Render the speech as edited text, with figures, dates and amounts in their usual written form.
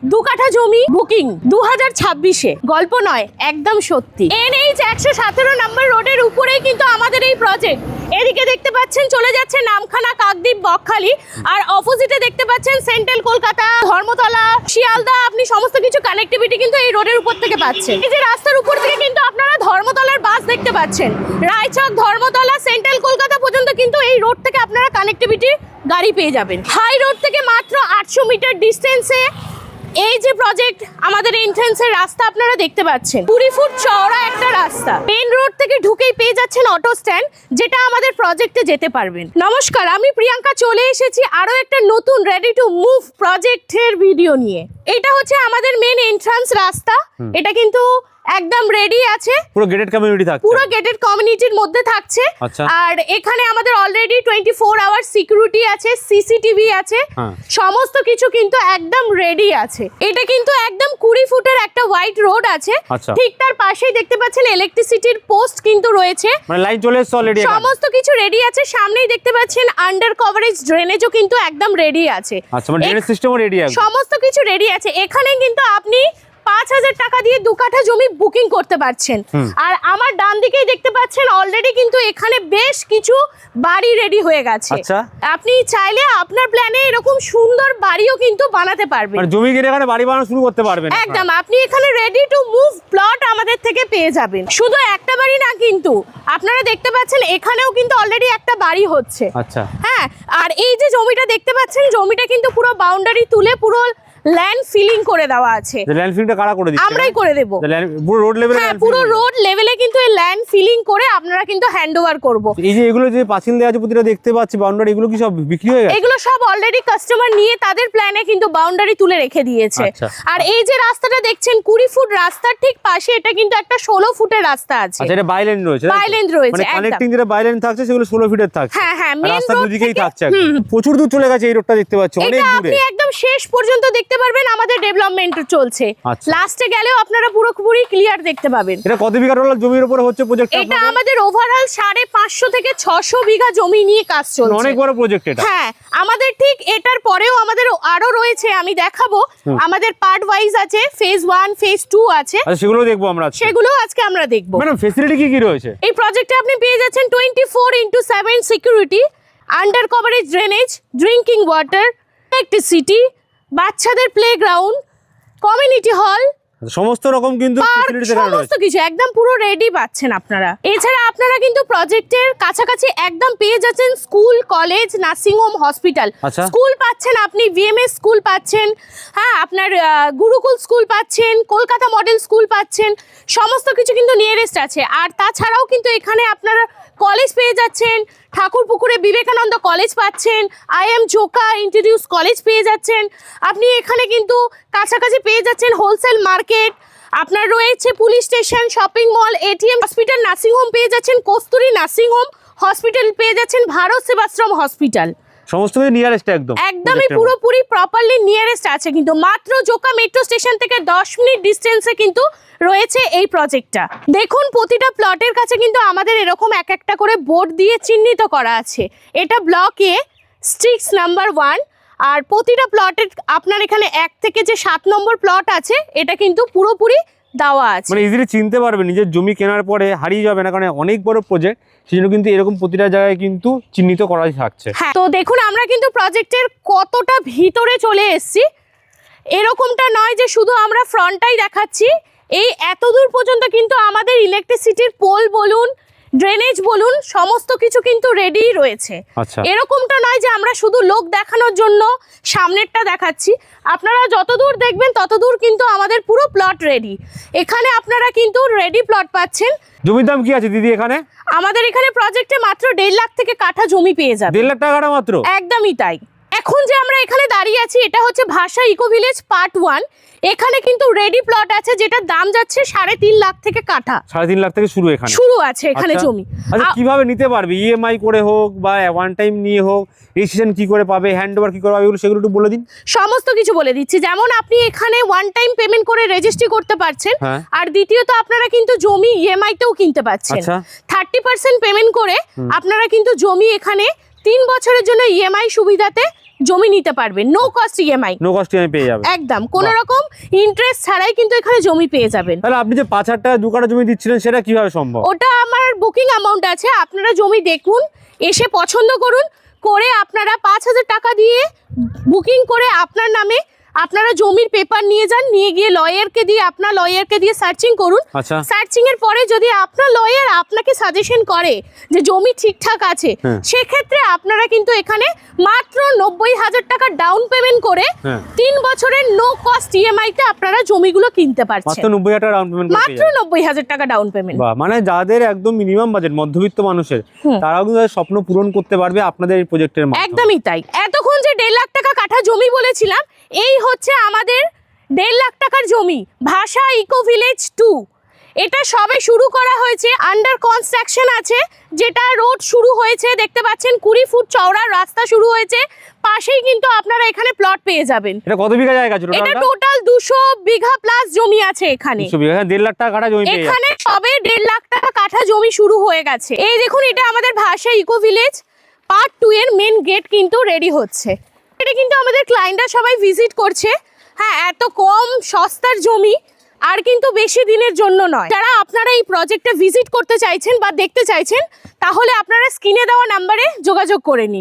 2 কাঠা জমি বুকিং 2026-এ, গল্প নয় একদম সত্যি। NH 117 নম্বর রোডের উপরেই কিন্তু আমাদের এই প্রজেক্ট। এদিকে দেখতে পাচ্ছেন চলে যাচ্ছে নামখানা, কাকদ্বীপ, বকখালি, আর অপোজিটে দেখতে পাচ্ছেন সেন্ট্রাল কলকাতা, ধর্মতলা, শিয়ালদা। আপনি সমস্ত কিছু কানেক্টিভিটি কিন্তু এই রোডের উপর থেকে পাচ্ছেন। এই যে রাস্তার উপর থেকে কিন্তু আপনারা ধর্মতলার বাস দেখতে পাচ্ছেন। রায়চক, ধর্মতলা, সেন্ট্রাল কলকাতা পর্যন্ত কিন্তু এই রোড থেকে আপনারা কানেক্টিভিটি গাড়ি পেয়ে যাবেন। হাই রোড থেকে মাত্র 800 মিটার ডিস্টেন্সে এই যে প্রজেক্ট, আমাদের এন্ট্রান্সের রাস্তা আপনারা দেখতে পাচ্ছেন। 20 ফুট চওড়া একটা রাস্তা। মেন রোড থেকে ঢুকেই পেয়ে যাচ্ছেন অটো স্ট্যান্ড, যেটা আমাদের প্রজেক্টে যেতে পারবেন। নমস্কার, আমি প্রিয়াঙ্কা চলে এসেছি আরো একটা নতুন রেডি টু মুভ প্রজেক্টের ভিডিও নিয়ে। এটা হচ্ছে আমাদের মেন এন্ট্রান্স রাস্তা। এটা কিন্তু একদম রেডি আছে, পুরো গেটেড কমিউনিটি থাকছে, পুরো গেটেড কমিউনিটির মধ্যে থাকছে। আর এখানে আমাদের অলরেডি 24 আওয়ার সিকিউরিটি আছে, সিসিটিভি আছে, সমস্ত কিছু কিন্তু একদম রেডি আছে। এটা কিন্তু একদম 20 ফুটের একটা হোয়াইট রোড আছে। ঠিক তার পাশেই দেখতে পাচ্ছেন ইলেকট্রিসিটির পোস্ট কিন্তু রয়েছে, মানে লাইন চলে এসেছে অলরেডি, সমস্ত কিছু রেডি আছে। সামনেই দেখতে পাচ্ছেন আন্ডার কভারেজ ড্রেনেজও কিন্তু একদম রেডি আছে। আচ্ছা, মানে ড্রেনেজ সিস্টেমও রেডি আছে, সমস্ত কিছু রেডি আছে। এখানে কিন্তু আপনি 5000 টাকা দিয়ে 2 কাঠা জমি বুকিং করতে পারছেন। আর আমার ডান দিকেই দেখতে পাচ্ছেন অলরেডি কিন্তু এখানে বেশ কিছু বাড়ি রেডি হয়ে গেছে। আপনি চাইলে আপনার প্ল্যানে এরকম সুন্দর বাড়িও কিন্তু বানাতে পারবেন, মানে জমি কিনে এখানে বাড়ি বানানো শুরু করতে পারবেন একদম। আপনি এখানে রেডি টু মুভ প্লট আমাদের থেকে পেয়ে যাবেন। শুধু একটা বাড়ি না, কিন্তু আপনারা দেখতে পাচ্ছেন এখানেও কিন্তু অলরেডি একটা বাড়ি হচ্ছে। আচ্ছা, হ্যাঁ। আর এই যে জমিটা দেখতে পাচ্ছেন, জমিটা কিন্তু পুরো বাউন্ডারি তুলে পুরো ল্যান্ড ফিলিং করে দেওয়া আছে। ল্যান্ড ফিলিংটা কারা করে দিচ্ছে? আমরাই করে দেব। পুরো রোড লেভেলে, হ্যাঁ, পুরো রোড লেভেলে কিন্তু এই ল্যান্ড ফিলিং করে আপনারা কিন্তু হ্যান্ডওভার করব। এই যে এগুলো যে পাঁচিল দেওয়া আছে প্রতিটা দেখতে পাচ্ছি বাউন্ডারি, এগুলো কি সব বিক্রি হয়ে গেছে? এগুলো সব অলরেডি কাস্টমার নিয়ে তাদের প্ল্যানে কিন্তু বাউন্ডারি তুলে রেখে দিয়েছে। আর এই যে রাস্তাটা দেখছেন 20 ফুট রাস্তার ঠিক পাশে এটা কিন্তু একটা 16 ফুটের রাস্তা আছে। আচ্ছা, এটা বাইলেন রয়েছে, বাইলেন রয়েছে, মানে কানেক্টিং যেটা বাইলেন থাকছে সেগুলো 16 ফিটের থাকছে। হ্যাঁ হ্যাঁ, মেইন রাস্তা দুদিকেই থাকছে, প্রচুর দূর চলে গেছে এই রোডটা দেখতে পাচ্ছি, অনেক দূরে। আপনি একদম শেষ পর্যন্ত দেখতে পারবেন, আমাদের ডেভেলপমেন্ট চলছে। লাস্টে গেলেও আপনারা পুরোপুরি ক্লিয়ার দেখতে পাবেন। এটা কত বিঘা জমির উপরে হচ্ছে প্রজেক্টটা? এটা আমাদের ওভারঅল 550 থেকে 600 বিঘা জমি নিয়ে কাজ চলছে। অনেক বড় প্রজেক্ট এটা। হ্যাঁ, আমাদের ঠিক এটার পরেও আমাদের আরো রয়েছে, আমি দেখাবো। আমাদের পার্ট ওয়াইজ আছে, ফেজ 1, ফেজ 2 আছে। আচ্ছা, সেগুলো দেখবো আমরা, সেগুলো আজকে আমরা দেখবো। ম্যাডাম, ফ্যাসিলিটি কি কি রয়েছে এই প্রজেক্টে? আপনি পেয়ে যাচ্ছেন 24/7 security, under coverage drainage, drinking water, electricity, বাচ্চাদের প্লেগ্রাউন্ড, কমিউনিটি হল, সমস্ত রকম কিন্তু সমস্ত কিছু একদম পুরো রেডি পাচ্ছেন আপনারা। এছাড়া আপনারা কিন্তু প্রজেক্টের কাছাকাছি একদম পেয়ে যাচ্ছেন school, college, nursing home, hospital. School পাচ্ছেন আপনি, VMS স্কুল পাচ্ছেন, হ্যাঁ, আপনার গুরুকুল স্কুল পাচ্ছেন, কলকাতা মডেল স্কুল পাচ্ছেন, সমস্ত কিছু কিন্তু নিয়ারেস্ট আছে। আর তাছাড়াও কিন্তু এখানে আপনারা কলেজ পেয়ে যাচ্ছেন, ঠাকুরপুকুরে বিবেকানন্দ কলেজ পাচ্ছেন, IM জোকা ইন্ট্রোডিউস কলেজ পেয়ে যাচ্ছেন। আপনি এখানে কিন্তু কাছাকাছি পেয়ে যাচ্ছেন হোলসেল মার্কেট, আপনার রয়েছে police station, shopping mall, ATM, hospital, nursing home পেয়ে যাচ্ছেন কস্তুরী নার্সিং হোম, হসপিটাল পেয়ে যাচ্ছেন ভারত সেবাশ্রম হসপিটাল। সমস্ত কিছু নিয়ারেস্ট, একদমই পুরোপুরি প্রপারলি নিয়ারেস্ট আছে। কিন্তু মাত্র জোকা মেট্রো স্টেশন থেকে 10 মিনিট ডিস্টেন্সে কিন্তু রয়েছে এই প্রজেক্টটা। দেখুন, প্রতিটা প্লটের কাছে কিন্তু আমাদের এরকম এক একটা করে বোর্ড দিয়ে চিহ্নিত করা আছে। এটা ব্লক এ, স্ট্রিক্স নাম্বার 1। আর প্রতিটা প্লটের আপনার এখানে 1 থেকে যে 7 নম্বর প্লট আছে, এটা কিন্তু পুরোপুরি দেওয়া আছে, মানে ইজিলি চিনতে পারবে। নিজের জমি কেনার পরে হারিয়ে যাবে না, কারণ অনেক বড় প্রজেক্ট, সেজন্য কিন্তু এরকম প্রতিটা জায়গায় কিন্তু চিহ্নিত করাই থাকছে। হ্যাঁ, তো দেখুন আমরা কিন্তু প্রজেক্টের কতটা ভিতরে চলে এসেছি। এরকমটা নয় যে শুধু আমরা ফ্রন্টটাই দেখাচ্ছি, এই এত দূর পর্যন্ত কিন্তু আমাদের ইলেকট্রিসিটির পোল বলুন, ড্রেনেজ বলুন, সমস্ত কিছু কিন্তু রেডি রয়েছে। এরকমটা নয় যে আমরা শুধু লোক দেখানোর জন্য সামনেরটা দেখাচ্ছি। আপনারা যতদূর দেখবেন ততদূর কিন্তু আমাদের পুরো প্লট রেডি। এখানে আপনারা কিন্তু রেডি প্লট পাচ্ছেন। জমির দাম কি আছে দিদি এখানে? আমাদের এখানে প্রজেক্টে মাত্র 1.5 লাখ থেকে কাঠা জমি পেয়ে যাবে। 1.5 লাখ টাকা মাত্র? একদমই তাই। এখন যে আমরা এখানে দাঁড়িয়ে আছি, এটা হচ্ছে ভাষা ইকো ভিলেজ পার্ট 1। এখানে কিন্তু রেডি প্লট আছে, যেটার দাম যাচ্ছে 3.5 লাখ থেকে কাঠা। 3.5 লাখ থেকে শুরু আছে এখানে জমি। আচ্ছা, কিভাবে নিতে পারবে? EMI করে হোক বা ওয়ান টাইম নিয়ে হোক, রেজিস্ট্রেশন কি করে পাবে, হ্যান্ডওভার কি করে পাবে, এগুলো সেগুলো একটু বলে দিন। সমস্ত কিছু বলে দিচ্ছি। যেমন আপনি এখানে ওয়ান টাইম পেমেন্ট করে রেজিস্ট্রি করতে পারছেন, আর দ্বিতীয়ত আপনারা কিন্তু জমি EMI তেও কিনতে পারছেন। 30% পেমেন্ট করে আপনারা কিন্তু জমি এখানে 3 বছরের জন্য EMI সুবিধাতে জমি নিতে পারবেন, no cost EMI. No cost আমি পেয়ে যাবে একদম কোনো বাহ। রকম ইন্টারেস্ট ছাড়াই কিন্তু এখানে জমি পেয়ে যাবেন। তাহলে আপনি যে 5,000 টাকা 2 কাঠা জমি দিচ্ছিলেন সেটা কিভাবে সম্ভব? ওটা আমার বুকিং অ্যামাউন্ট আছে, আপনারা জমি দেখুন, এসে পছন্দ করুন, করে আপনারা 5,000 টাকা দিয়ে বুকিং করে আপনার নামে আপনারা জমির পেপার নিয়ে যান, নিয়ে গিয়ে লয়ারকে দিয়ে আপনার লয়ারকে দিয়ে সার্চিং করুন। আচ্ছা সার্চিং এর পরে যদি আপনার লয়ার আপনাকে সাজেশন করে যে জমি ঠিকঠাক আছে, হ্যাঁ। সেক্ষেত্রে আপনারা কিন্তু এখানে মাত্র 90,000 টাকা ডাউন পেমেন্ট করে হ্যাঁ 3 বছরের নো কস্ট ইএমআই তে আপনারা জমিগুলো কিনতে পারছেন। মাত্র 90,000 টাকা ডাউন পেমেন্ট করতে মাত্র 90,000 টাকা ডাউন পেমেন্ট। বাহ, মানে যাদের একদম মিনিমাম বাজেট মধ্যবিত্ত মানুষের হুম। তারাও কিন্তু তাদের স্বপ্ন পূরণ করতে পারবে আপনাদের এই প্রজেক্টের মাধ্যমে। একদমই তাই। এতক্ষণ যে 1.5 লাখ টাকা কাঠা জমি বলেছিলাম, এই হচ্ছে আমাদের 1.5 লাখ টাকার জমি, ভাষা ইকো ভিলেজ 2। এটা সবে শুরু করা হয়েছে, আন্ডার কনস্ট্রাকশন আছে, যেটা রোড শুরু হয়েছে, দেখতে পাচ্ছেন 20 ফুট চওড়া রাস্তা শুরু হয়েছে, পাশেই কিন্তু আপনারা এখানে প্লট পেয়ে যাবেন। এটা কত বিঘা জায়গা আছে এটা টোটালটা? টোটাল 200 বিঘা প্লাস জমি আছে এখানে। 200 বিঘা, 1.5 লাখ টাকা কাঠা জমি পেয়ে যাবে। এখানে সবে 1.5 লাখ টাকা কাঠা জমি শুরু হয়ে গেছে। এই দেখুন, এটা আমাদের ভাষা ইকো ভিলেজ পার্ট 2 এর মেন গেট কিন্তু রেডি হচ্ছে। এটা কিন্তু আমাদের ক্লায়েন্টরা সবাই ভিজিট করছে। হ্যাঁ, এত কম সস্তার জমি আর কিন্তু বেশি দিনের জন্য নয়। যারা আপনারা এই প্রজেক্টে ভিজিট করতে চাইছেন বা দেখতে চাইছেন, তাহলে আপনারা স্ক্রিনে দেওয়া নাম্বারে যোগাযোগ করে নিন।